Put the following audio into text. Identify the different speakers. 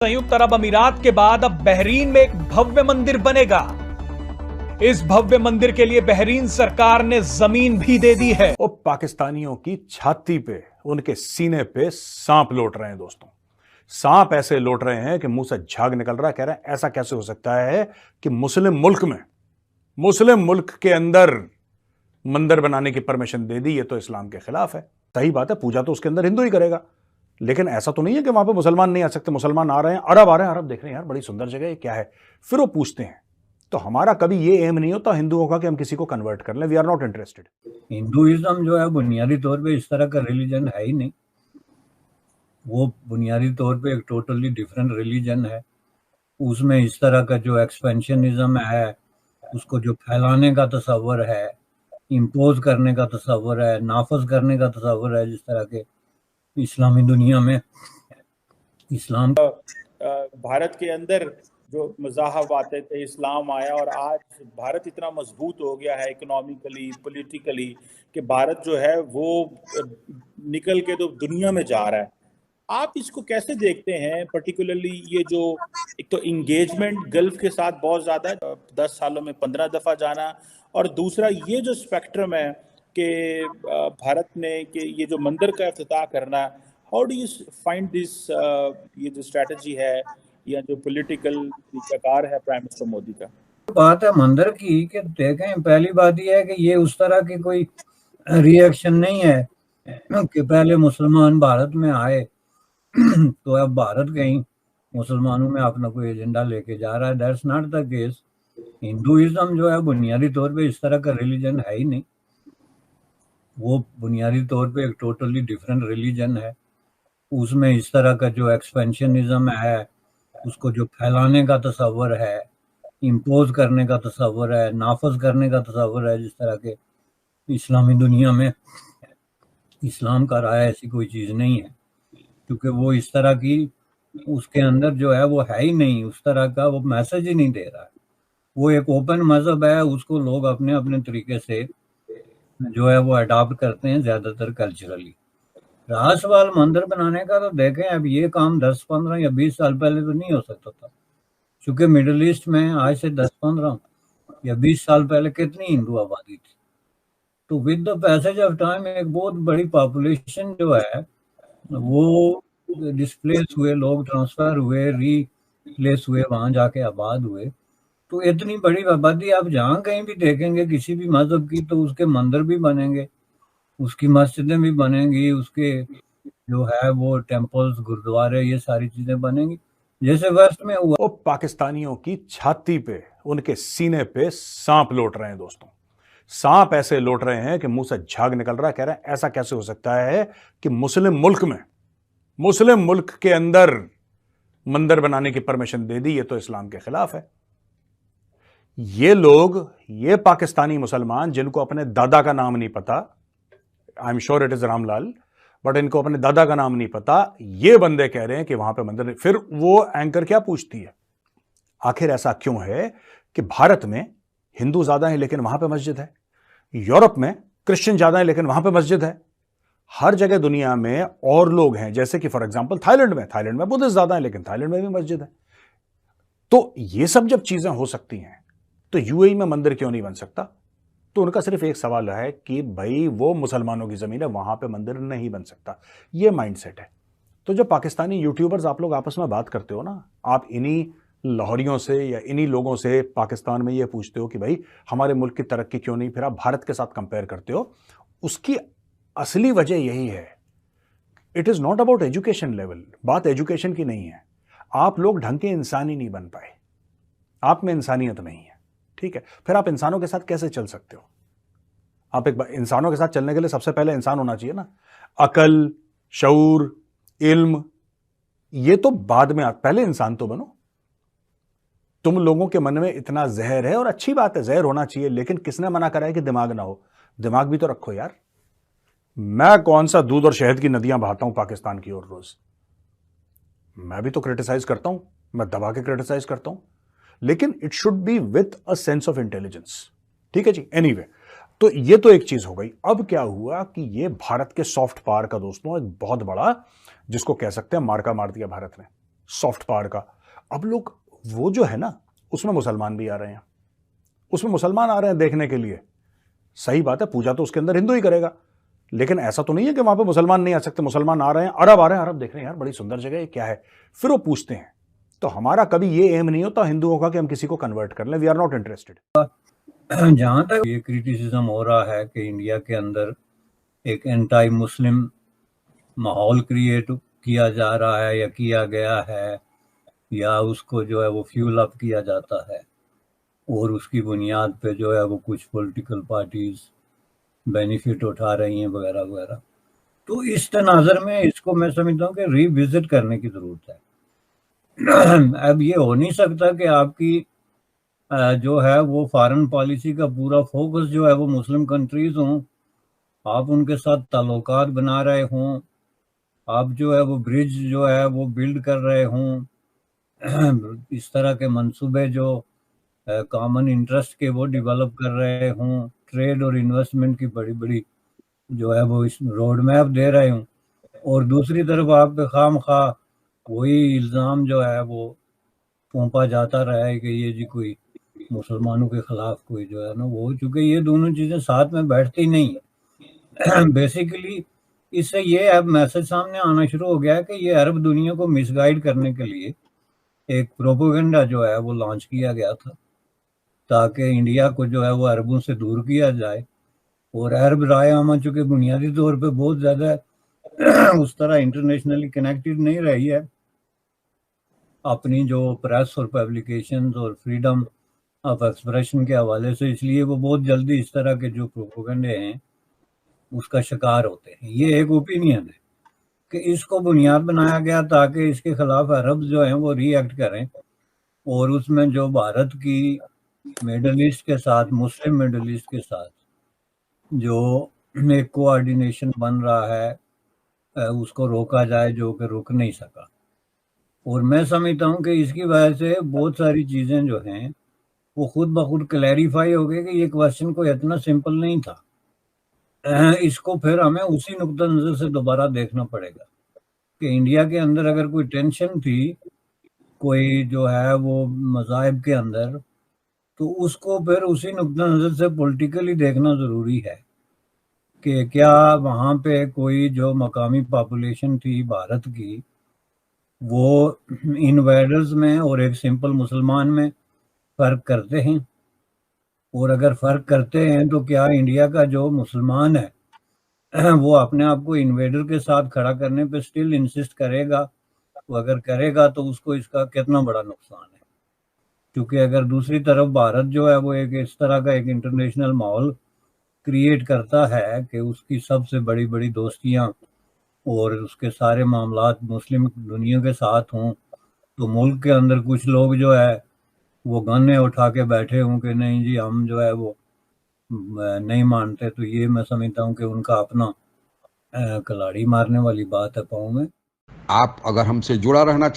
Speaker 1: संयुक्त अरब अमीरात के बाद अब बहरीन में एक भव्य मंदिर बनेगा। इस भव्य मंदिर के लिए बहरीन सरकार ने जमीन भी दे दी है।
Speaker 2: वो पाकिस्तानियों की छाती पे, उनके सीने पे सांप लौट रहे हैं दोस्तों। सांप ऐसे लौट रहे हैं कि मुंह से झाग निकल रहा है। कह रहे हैं ऐसा कैसे हो सकता है कि मुस्लिम मुल्क के अंदर मंदिर बनाने की परमिशन दे दी। ये तो इस्लाम के खिलाफ है। सही बात है, पूजा तो उसके अंदर हिंदू ही करेगा, लेकिन ऐसा तो नहीं है कि वहां पे मुसलमान नहीं आ सकते। मुसलमान आ रहे हैं, अरब आ रहे हैं, अरब देख रहे हैं यार बड़ी सुंदर जगह है, क्या है, फिर वो पूछते हैं। तो हमारा कभी ये एम नहीं होता हिंदुओं का कि हम किसी को कन्वर्ट कर लें। We are not interested.
Speaker 3: Hinduism जो है बुनियादी तौर पे इस तरह का रिलीजन है ही नहीं। वो बुनियादी तौर पे एक टोटली डिफरेंट रिलीजन है। उसमें इस तरह का जो एक्सपेंशनिज्म है, उसको जो फैलाने का तस्वर है, इम्पोज करने का तस्वर है, नाफज करने का तस्वर है, जिस तरह के इस्लामी दुनिया में इस्लाम
Speaker 4: भारत के अंदर जो मज़ाहब आते थे, इस्लाम आया और आज भारत इतना मजबूत हो गया है इकोनॉमिकली, पॉलिटिकली, कि भारत जो है वो निकल के तो दुनिया में जा रहा है। आप इसको कैसे देखते हैं, पर्टिकुलरली ये जो एक तो इंगेजमेंट गल्फ के साथ बहुत ज़्यादा 10 सालों में 15 दफ़ा जाना, और दूसरा ये जो स्पेक्ट्रम है कि भारत ने कि ये जो मंदिर का इफ्तिताह करना, how do you find this, ये जो स्ट्रेटजी है या जो पॉलिटिकल तरीकाकार है प्राइम मिनिस्टर मोदी का?
Speaker 3: बात है मंदिर की कि देखें, पहली बात यह है कि ये उस तरह की कोई रिएक्शन नहीं है कि पहले मुसलमान भारत में आए तो अब भारत कहीं मुसलमानों में अपना कोई एजेंडा लेके जा रहा है। That's not the case. Hinduism जो है बुनियादी तौर पे इस तरह का रिलीजन है ही नहीं। वो बुनियादी तौर पे एक टोटली डिफरेंट रिलीजन है। उसमें इस तरह का जो एक्सपेंशनिज्म है, उसको जो फैलाने का तस्वर है, इम्पोज करने का तस्वर है, नाफज करने का तस्वर है, जिस तरह के इस्लामी दुनिया में इस्लाम का राय ऐसी कोई चीज़ नहीं है, क्योंकि वो इस तरह की उसके अंदर जो है वो है ही नहीं। उस तरह का वो मैसेज ही नहीं दे रहा है। वो एक ओपन मजहब है, उसको लोग अपने अपने तरीके से जो है वो अडॉप्ट करते हैं, ज़्यादातर कल्चरली। रहा सवाल मंदिर बनाने का, तो देखें अब ये काम 10, 15 या 20 साल पहले तो नहीं हो सकता था, क्योंकि मिडिल ईस्ट में आज से 10, 15 या 20 साल पहले कितनी हिंदू आबादी थी। तो with the passage of time एक बहुत बड़ी पॉपुलेशन जो है वो डिस्प्लेस हुए, लोग ट्रांसफर हुए, रीप्लेस हुए, वहां जाके आबाद हुए। तो इतनी बड़ी आबादी आप जहाँ कहीं भी देखेंगे किसी भी मजहब की, तो उसके मंदिर भी बनेंगे, उसकी मस्जिदें भी बनेंगी, उसके जो है वो टेम्पल्स, गुरुद्वारे, ये सारी चीजें बनेंगी जैसे वेस्ट में हुआ।
Speaker 2: वो पाकिस्तानियों की छाती पे, उनके सीने पे सांप लौट रहे हैं दोस्तों। सांप ऐसे लौट रहे हैं कि मुंह से झाग निकल रहा है। कह रहे हैं ऐसा कैसे हो सकता है कि मुस्लिम मुल्क के अंदर मंदिर बनाने की परमिशन दे दी। ये तो इस्लाम के खिलाफ है। ये लोग, ये पाकिस्तानी मुसलमान जिनको अपने दादा का नाम नहीं पता, I am sure it is Ramlal, but इनको अपने दादा का नाम नहीं पता, ये बंदे कह रहे हैं कि वहां पे मंदिर। फिर वो एंकर क्या पूछती है, आखिर ऐसा क्यों है कि भारत में हिंदू ज्यादा है लेकिन वहां पे मस्जिद है, यूरोप में क्रिश्चियन ज्यादा है लेकिन वहां पे मस्जिद है, हर जगह दुनिया में और लोग हैं, जैसे कि फॉर एग्जांपल थाईलैंड में बुद्धिस्ट ज्यादा है लेकिन थाईलैंड में भी मस्जिद है। तो ये सब जब चीजें हो सकती हैं तो यूएई में मंदिर क्यों नहीं बन सकता? तो उनका सिर्फ एक सवाल है कि भाई वो मुसलमानों की जमीन है, वहां पे मंदिर नहीं बन सकता। ये माइंडसेट है। तो जो पाकिस्तानी यूट्यूबर्स आप लोग आपस में बात करते हो ना, आप इन्हीं लाहौरियों से या इन्हीं लोगों से पाकिस्तान में ये पूछते हो कि भाई हमारे मुल्क की तरक्की क्यों नहीं, फिर आप भारत के साथ कंपेयर करते हो। उसकी असली वजह यही है, it is not about education level. बात एजुकेशन की नहीं है। आप लोग ढंग के इंसान ही नहीं बन पाए, आप में इंसानियत नहीं है। ठीक है, फिर आप इंसानों के साथ कैसे चल सकते हो? आप एक इंसानों के साथ चलने के लिए सबसे पहले इंसान होना चाहिए ना। अकल, शऊर, इल्म, ये तो बाद में। पहले इंसान तो बनो। तुम लोगों के मन में इतना जहर है, और अच्छी बात है, जहर होना चाहिए, लेकिन किसने मना करा है कि दिमाग ना हो? दिमाग भी तो रखो यार। मैं कौन सा दूध और शहद की नदियां बहाता हूं पाकिस्तान की ओर रोज? मैं भी तो क्रिटिसाइज करता हूं, मैं दबा के क्रिटिसाइज करता हूं, लेकिन it should be with a sense of intelligence. ठीक है जी, एनीवे, तो ये तो एक चीज हो गई। अब क्या हुआ कि ये भारत के सॉफ्ट पावर का दोस्तों एक बहुत बड़ा, जिसको कह सकते हैं मार्का मार दिया भारत ने। सॉफ्ट पावर का। अब लोग वो जो है ना, उसमें मुसलमान भी आ रहे हैं, उसमें मुसलमान आ रहे हैं देखने के लिए। सही बात है, पूजा तो उसके अंदर हिंदू ही करेगा, लेकिन ऐसा तो नहीं है कि वहां पे मुसलमान नहीं आ सकते। मुसलमान आ रहे हैं, अरब आ रहे हैं, अरब देख रहे हैं यार बड़ी सुंदर जगह है, क्या है, फिर वो पूछते हैं। तो हमारा कभी ये एम नहीं होता हिंदुओं का कि हम किसी को कन्वर्ट कर लें, वी आर नॉट इंटरेस्टेड।
Speaker 3: जहां तक ये क्रिटिसिज्म हो रहा है कि इंडिया के अंदर एक एंटी मुस्लिम माहौल क्रिएट किया जा रहा है या किया गया है, या उसको जो है वो फ्यूल अप किया जाता है, और उसकी बुनियाद पे जो है वो कुछ पॉलिटिकल पार्टीज बेनिफिट उठा रही हैं वगैरह वगैरह, तो इस तनाजर में इसको मैं समझता हूँ कि रिविजिट करने की जरूरत है। अब ये हो नहीं सकता कि आपकी जो है वो फॉरेन पॉलिसी का पूरा फोकस जो है वो मुस्लिम कंट्रीज हों, आप उनके साथ ताल्लुकात बना रहे हों, आप जो है वो ब्रिज जो है वो बिल्ड कर रहे हों, इस तरह के मंसूबे जो कॉमन इंटरेस्ट के वो डेवलप कर रहे हों, ट्रेड और इन्वेस्टमेंट की बड़ी बड़ी जो है वो इस रोड मैप दे रहे हों, और दूसरी तरफ आप पे खामखा वही इल्ज़ाम जो है वो फूंपा जाता रहा है कि ये जी कोई मुसलमानों के खिलाफ कोई जो है ना वो, चूंकि ये दोनों चीज़ें साथ में बैठती नहीं है। बेसिकली इससे ये अब मैसेज सामने आना शुरू हो गया है कि ये अरब दुनिया को मिसगाइड करने के लिए एक प्रोपोगंडा जो है वो लॉन्च किया गया था, ताकि इंडिया को जो है वो अरबों से दूर किया जाए। और अरब राय आमा चूंकि बुनियादी तौर पे बहुत ज़्यादा उस तरह इंटरनेशनली कनेक्टेड नहीं रही है अपनी जो प्रेस और पब्लिकेशंस और फ्रीडम ऑफ एक्सप्रेशन के हवाले से, इसलिए वो बहुत जल्दी इस तरह के जो प्रोपोगंडे हैं उसका शिकार होते हैं। ये एक ओपिनियन है कि इसको बुनियाद बनाया गया ताकि इसके खिलाफ अरब जो हैं वो रिएक्ट करें, और उसमें जो भारत की मिडल ईस्ट के साथ, मुस्लिम मिडल ईस्ट के साथ जो एक कोऑर्डिनेशन बन रहा है उसको रोका जाए, जो कि रुक नहीं सका। और मैं समझता हूँ कि इसकी वजह से बहुत सारी चीज़ें जो हैं वो खुद ब खुद क्लैरिफाई हो गई कि ये क्वेश्चन कोई इतना सिंपल नहीं था। इसको फिर हमें उसी नुक्ता नज़र से दोबारा देखना पड़ेगा कि इंडिया के अंदर अगर कोई टेंशन थी, कोई जो है वो मज़ाहिब के अंदर, तो उसको फिर उसी नुक्ता नज़र से पॉलिटिकली देखना ज़रूरी है कि क्या वहाँ पे कोई जो मकामी पॉपुलेशन थी भारत की वो इन्वेडर्स में और एक सिंपल मुसलमान में फ़र्क करते हैं, और अगर फ़र्क करते हैं तो क्या इंडिया का जो मुसलमान है वो अपने आप को इन्वेडर के साथ खड़ा करने पे स्टिल इंसिस्ट करेगा? तो अगर करेगा तो उसको इसका कितना बड़ा नुकसान है, क्योंकि अगर दूसरी तरफ भारत जो है वो एक इस तरह का एक इंटरनेशनल माहौल क्रिएट करता है कि उसकी सबसे बड़ी बड़ी दोस्तियाँ और उसके सारे मामलात मुस्लिम दुनिया के साथ हों, तो मुल्क के अंदर कुछ लोग जो है वो गन्ने उठा के बैठे हों कि नहीं जी हम जो है वो नहीं मानते, तो ये मैं समझता हूँ कि उनका अपना कलाड़ी मारने वाली बात है पाँव में।
Speaker 5: आप अगर हमसे जुड़ा रहना